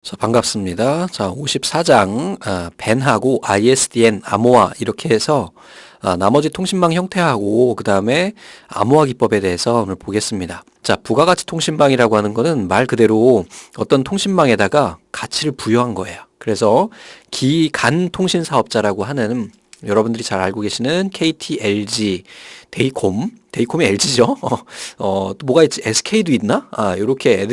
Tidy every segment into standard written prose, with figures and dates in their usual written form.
자, 반갑습니다. 자, 54장, 벤하고 ISDN, 암호화, 이렇게 해서, 나머지 통신망 형태하고, 그 다음에 암호화 기법에 대해서 오늘 보겠습니다. 자, 부가가치 통신망이라고 하는 거는 말 그대로 어떤 통신망에다가 가치를 부여한 거예요. 그래서 기간 통신 사업자라고 하는 여러분들이 잘 알고 계시는 KT, LG, 데이콤이 LG죠. 또 뭐가 있지? SK도 있나? 요렇게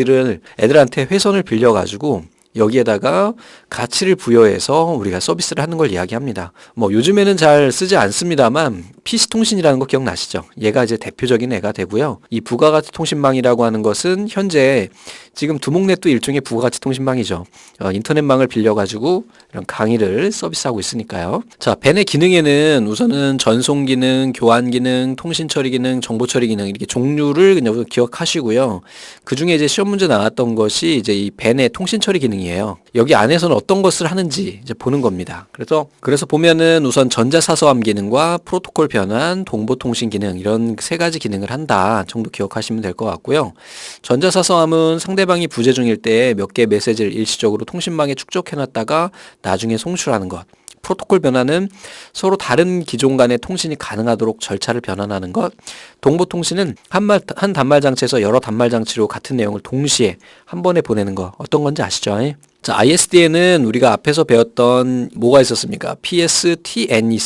애들한테 회선을 빌려가지고 여기에다가 가치를 부여해서 우리가 서비스를 하는 걸 이야기합니다. 뭐 요즘에는 잘 쓰지 않습니다만 PC통신이라는 거 기억나시죠? 얘가 이제 대표적인 애가 되고요. 이 부가가치 통신망이라고 하는 것은 현재 지금 두목넷도 일종의 부가가치 통신망이죠. 인터넷망을 빌려가지고 이런 강의를 서비스하고 있으니까요. 자, 벤의 기능에는 우선은 전송 기능, 교환 기능, 통신 처리 기능, 정보 처리 기능 이렇게 종류를 그냥 기억하시고요. 그 중에 이제 시험 문제 나왔던 것이 이제 이 벤의 통신 처리 기능이에요. 여기 안에서는 어떤 것을 하는지 이제 보는 겁니다. 그래서 보면은 우선 전자사서함 기능과 프로토콜 변환, 동보통신 기능 이런 세 가지 기능을 한다 정도 기억하시면 될 것 같고요. 전자사서함은 상대방이 부재 중일 때 몇 개의 메시지를 일시적으로 통신망에 축적해놨다가 나중에 송출하는 것. 프로토콜 변환은 서로 다른 기종 간의 통신이 가능하도록 절차를 변환하는 것. 동보통신은 한 단말 장치에서 여러 단말 장치로 같은 내용을 동시에 한 번에 보내는 거. 어떤 건지 아시죠? 자, ISDN은 우리가 앞에서 배웠던 뭐가 있었습니까? PSTN이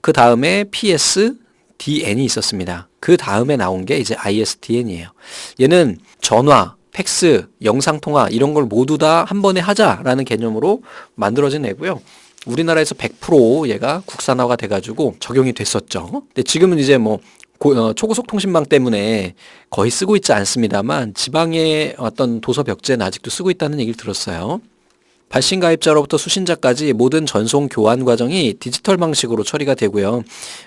그 다음에 PSDN이 있었습니다. 그 다음에 나온 게 이제 ISDN이에요. 얘는 전화, 팩스, 영상통화 이런 걸 모두 다 한 번에 하자라는 개념으로 만들어진 애고요. 우리나라에서 100% 얘가 국산화가 돼가지고 적용이 됐었죠. 근데 지금은 이제 뭐 초고속 통신망 때문에 거의 쓰고 있지 않습니다만 지방의 어떤 도서 벽제는 아직도 쓰고 있다는 얘기를 들었어요. 발신 가입자로부터 수신자까지 모든 전송 교환 과정이 디지털 방식으로 처리가 되고요.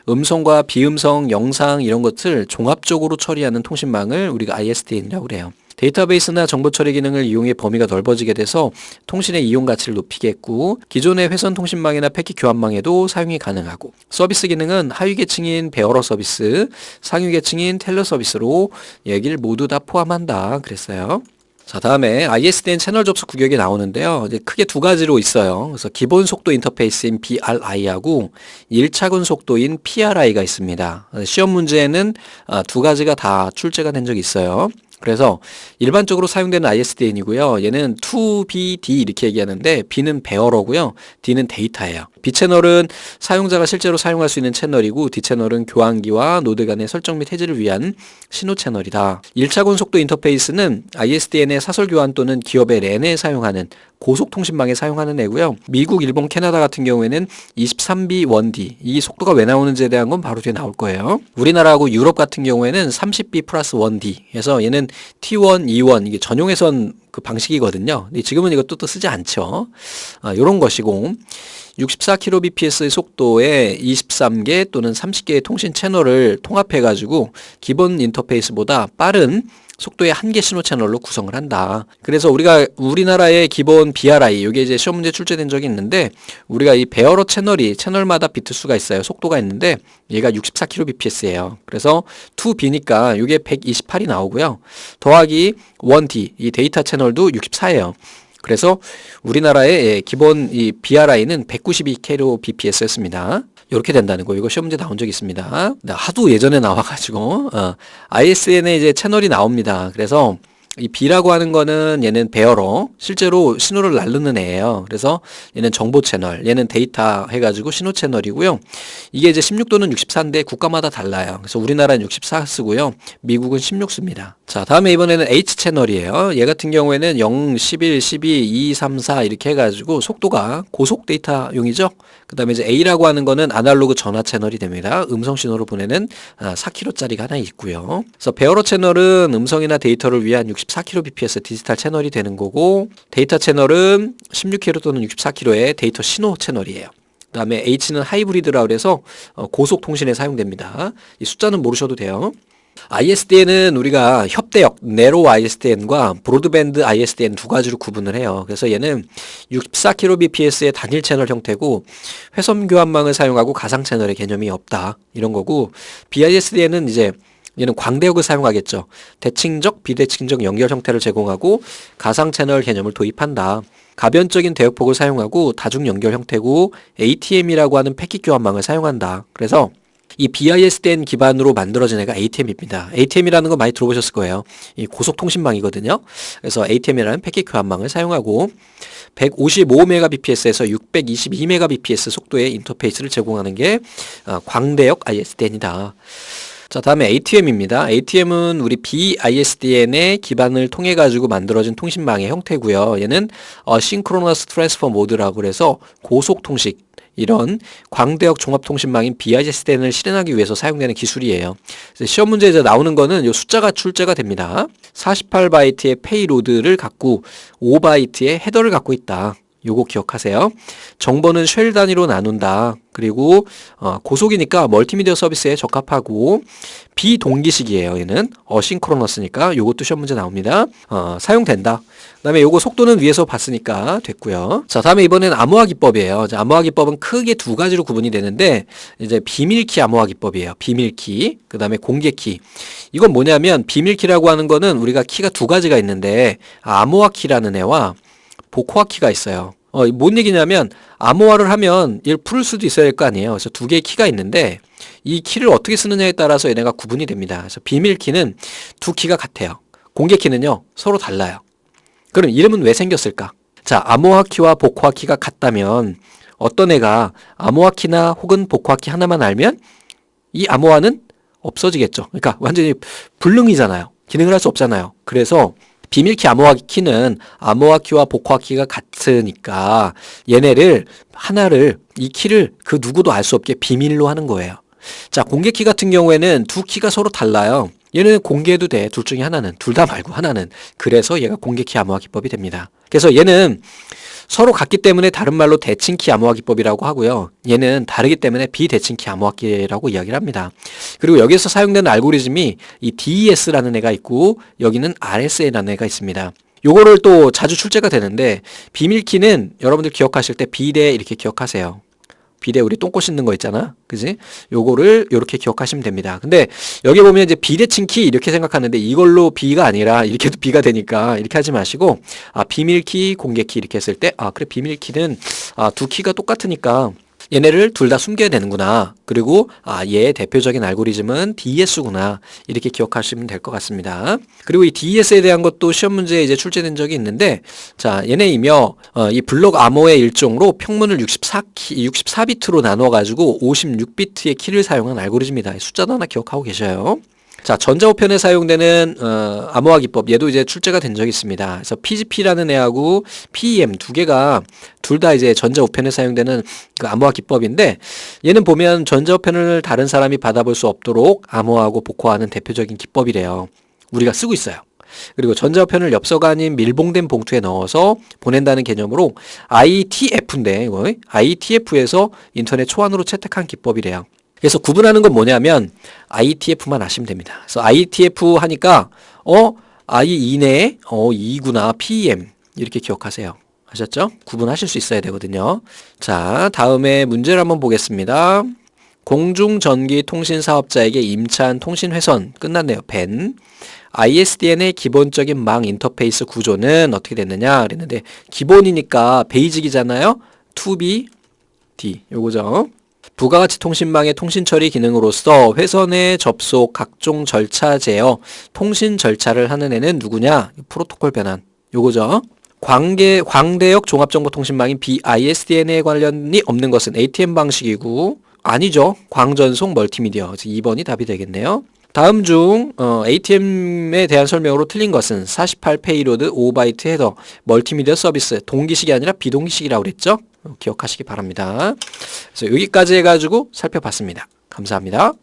음성과 비음성, 영상 이런 것을 종합적으로 처리하는 통신망을 우리가 ISDN이라고 그래요. 데이터베이스나 정보 처리 기능을 이용해 범위가 넓어지게 돼서 통신의 이용 가치를 높이겠고 기존의 회선 통신망이나 패킷 교환망에도 사용이 가능하고 서비스 기능은 하위 계층인 베어러 서비스, 상위 계층인 텔러 서비스로 얘기를 모두 다 포함한다 그랬어요. 자, 다음에 ISDN 채널 접속 규격이 나오는데요. 이제 크게 두 가지로 있어요. 그래서 기본 속도 인터페이스인 BRI하고 1차군 속도인 PRI가 있습니다. 시험 문제에는 두 가지가 다 출제가 된 적이 있어요. 그래서 일반적으로 사용되는 ISDN이고요. 얘는 2BD 이렇게 얘기하는데 B는 베어러고요. D는 데이터예요. B 채널은 사용자가 실제로 사용할 수 있는 채널이고 D 채널은 교환기와 노드 간의 설정 및 해지를 위한 신호 채널이다. 1차군 속도 인터페이스는 ISDN의 사설 교환 또는 기업의 랜에 사용하는 고속통신망에 사용하는 애고요. 미국, 일본, 캐나다 같은 경우에는 23B 1D 이 속도가 왜 나오는지에 대한 건 바로 뒤에 나올 거예요. 우리나라하고 유럽 같은 경우에는 30B 플러스 1D 그래서 얘는 T1, E1 이게 전용해선 그 방식이거든요. 근데 지금은 이것도 또 쓰지 않죠. 요런 것이고 64kbps의 속도에 23개 또는 30개의 통신 채널을 통합해가지고 기본 인터페이스보다 빠른 속도의 한 개 신호 채널로 구성을 한다. 그래서 우리나라의 기본 BRI, 이게 이제 시험 문제 출제된 적이 있는데, 우리가 이 베어러 채널마다 비트 수가 있어요. 속도가 있는데, 얘가 64kbps예요. 그래서 2B니까 이게 128이 나오고요. 더하기 1D, 이 데이터 채널도 64예요. 그래서 우리나라의 기본 이 BRI는 192kbps였습니다. 이렇게 된다는 거. 이거 시험 문제 나온 적이 있습니다. 하도 예전에 나와가지고 ISN에 이제 채널이 나옵니다. 그래서 이 B라고 하는 거는 얘는 베어러 실제로 신호를 날르는 애예요. 그래서 얘는 정보 채널, 얘는 데이터 해가지고 신호 채널이고요. 이게 이제 16도는 64인데 국가마다 달라요. 그래서 우리나라는 64 쓰고요. 미국은 16 씁니다. 자, 다음에 이번에는 H 채널이에요. 얘 같은 경우에는 0, 11, 12, 2, 3, 4 이렇게 해가지고 속도가 고속 데이터용이죠. 그 다음에 이제 A라고 하는 거는 아날로그 전화 채널이 됩니다. 음성 신호를 보내는 4kb짜리가 하나 있고요. 그래서 베어러 채널은 음성이나 데이터를 위한 64kbps 디지털 채널이 되는 거고 데이터 채널은 16kb 또는 64kb의 데이터 신호 채널이에요. 그 다음에 H는 하이브리드라고 해서 고속 통신에 사용됩니다. 이 숫자는 모르셔도 돼요. ISDN은 우리가 협대역, 네로우 ISDN과 브로드밴드 ISDN 두 가지로 구분을 해요. 그래서 얘는 64kbps의 단일 채널 형태고 회선 교환망을 사용하고 가상 채널의 개념이 없다. 이런 거고 BISDN은 이제 얘는 광대역을 사용하겠죠. 대칭적, 비대칭적 연결 형태를 제공하고 가상 채널 개념을 도입한다. 가변적인 대역폭을 사용하고 다중 연결 형태고 ATM이라고 하는 패킷 교환망을 사용한다. 그래서 이 BISDN 기반으로 만들어진 애가 ATM입니다. ATM이라는 거 많이 들어보셨을 거예요. 이 고속통신망이거든요. 그래서 ATM이라는 패킷 교환망을 사용하고 155Mbps에서 622Mbps 속도의 인터페이스를 제공하는 게 광대역 ISDN이다. 자, 다음에 ATM입니다. ATM은 우리 BISDN의 기반을 통해 가지고 만들어진 통신망의 형태고요. 얘는 Synchronous Transfer Mode라고 그래서 고속 통식 이런 광대역 종합통신망인 BISDN을 실현하기 위해서 사용되는 기술이에요. 시험 문제에서 나오는 거는 이 숫자가 출제가 됩니다. 48바이트의 페이로드를 갖고 5바이트의 헤더를 갖고 있다. 요거 기억하세요. 정보는 쉘 단위로 나눈다. 그리고 고속이니까 멀티미디어 서비스에 적합하고 비동기식이에요. 얘는 어싱크로너스니까 요것도 시험 문제 나옵니다. 사용된다. 그 다음에 요거 속도는 위에서 봤으니까 됐고요. 자, 다음에 이번에는 암호화 기법이에요. 자, 암호화 기법은 크게 두 가지로 구분이 되는데 이제 비밀키 암호화 기법이에요. 비밀키, 그 다음에 공개키. 이건 뭐냐면 비밀키라고 하는 거는 우리가 키가 두 가지가 있는데 암호화 키라는 애와 복호화 키가 있어요. 뭔 얘기냐면 암호화를 하면 얘를 풀 수도 있어야 될 거 아니에요. 그래서 두 개의 키가 있는데 이 키를 어떻게 쓰느냐에 따라서 얘네가 구분이 됩니다. 그래서 비밀 키는 두 키가 같아요. 공개 키는요 서로 달라요. 그럼 이름은 왜 생겼을까? 자, 암호화 키와 복호화 키가 같다면 어떤 애가 암호화 키나 혹은 복호화 키 하나만 알면 이 암호화는 없어지겠죠. 그러니까 완전히 불능이잖아요. 기능을 할 수 없잖아요. 그래서 비밀키 암호화 키는 암호화 키와 복호화 키가 같으니까 얘네를 하나를 이 키를 그 누구도 알 수 없게 비밀로 하는 거예요. 자, 공개키 같은 경우에는 두 키가 서로 달라요. 얘는 공개해도 돼. 둘 중에 하나는. 둘 다 말고 하나는. 그래서 얘가 공개키 암호화 기법이 됩니다. 그래서 얘는 서로 같기 때문에 다른 말로 대칭키 암호화 기법이라고 하고요. 얘는 다르기 때문에 비대칭키 암호화기라고 이야기를 합니다. 그리고 여기서 사용되는 알고리즘이 이 DES라는 애가 있고 여기는 RSA라는 애가 있습니다. 요거를 또 자주 출제가 되는데 비밀키는 여러분들 기억하실 때 비대 이렇게 기억하세요. 비대 우리 똥꼬 씻는 거 있잖아. 그지? 요거를 요렇게 기억하시면 됩니다. 근데 여기 보면 이제 비대칭 키 이렇게 생각하는데 이걸로 B가 아니라 이렇게도 B가 되니까 이렇게 하지 마시고 비밀 키, 공개 키 이렇게 했을 때 그래 비밀 키는 두 키가 똑같으니까 얘네를 둘 다 숨겨야 되는구나. 그리고 얘의 대표적인 알고리즘은 DES구나. 이렇게 기억하시면 될 것 같습니다. 그리고 이 DES에 대한 것도 시험 문제에 이제 출제된 적이 있는데 자, 얘네이며 이 블록 암호의 일종으로 평문을 64비트로 나눠 가지고 56비트의 키를 사용한 알고리즘이다. 숫자도 하나 기억하고 계셔요. 자, 전자우편에 사용되는 암호화 기법 얘도 이제 출제가 된 적이 있습니다. 그래서 PGP라는 애하고 PEM 두 개가 둘 다 이제 전자우편에 사용되는 그 암호화 기법인데 얘는 보면 전자우편을 다른 사람이 받아볼 수 없도록 암호화하고 복호하는 대표적인 기법이래요. 우리가 쓰고 있어요. 그리고 전자우편을 엽서가 아닌 밀봉된 봉투에 넣어서 보낸다는 개념으로 ITF인데 이거 ITF에서 인터넷 초안으로 채택한 기법이래요. 그래서 구분하는 건 뭐냐면 ITF만 아시면 됩니다. 그래서 ITF 하니까 I 이내에 E구나 PEM 이렇게 기억하세요. 아셨죠? 구분하실 수 있어야 되거든요. 자, 다음에 문제를 한번 보겠습니다. 공중전기통신사업자에게 임차한 통신회선 끝났네요. 밴. ISDN의 기본적인 망 인터페이스 구조는 어떻게 됐느냐 그랬는데 기본이니까 베이직이잖아요. 2B, D 요거죠. 부가가치 통신망의 통신 처리 기능으로서 회선의 접속, 각종 절차 제어, 통신 절차를 하는 애는 누구냐? 프로토콜 변환. 요거죠. 광대역 종합정보통신망인 BISDN에 관련이 없는 것은 ATM 방식이고 아니죠. 광전송 멀티미디어. 2번이 답이 되겠네요. 다음 중 ATM에 대한 설명으로 틀린 것은 48 페이로드 5바이트 헤더 멀티미디어 서비스 동기식이 아니라 비동기식이라고 그랬죠? 기억하시기 바랍니다. 그래서 여기까지 해가지고 살펴봤습니다. 감사합니다.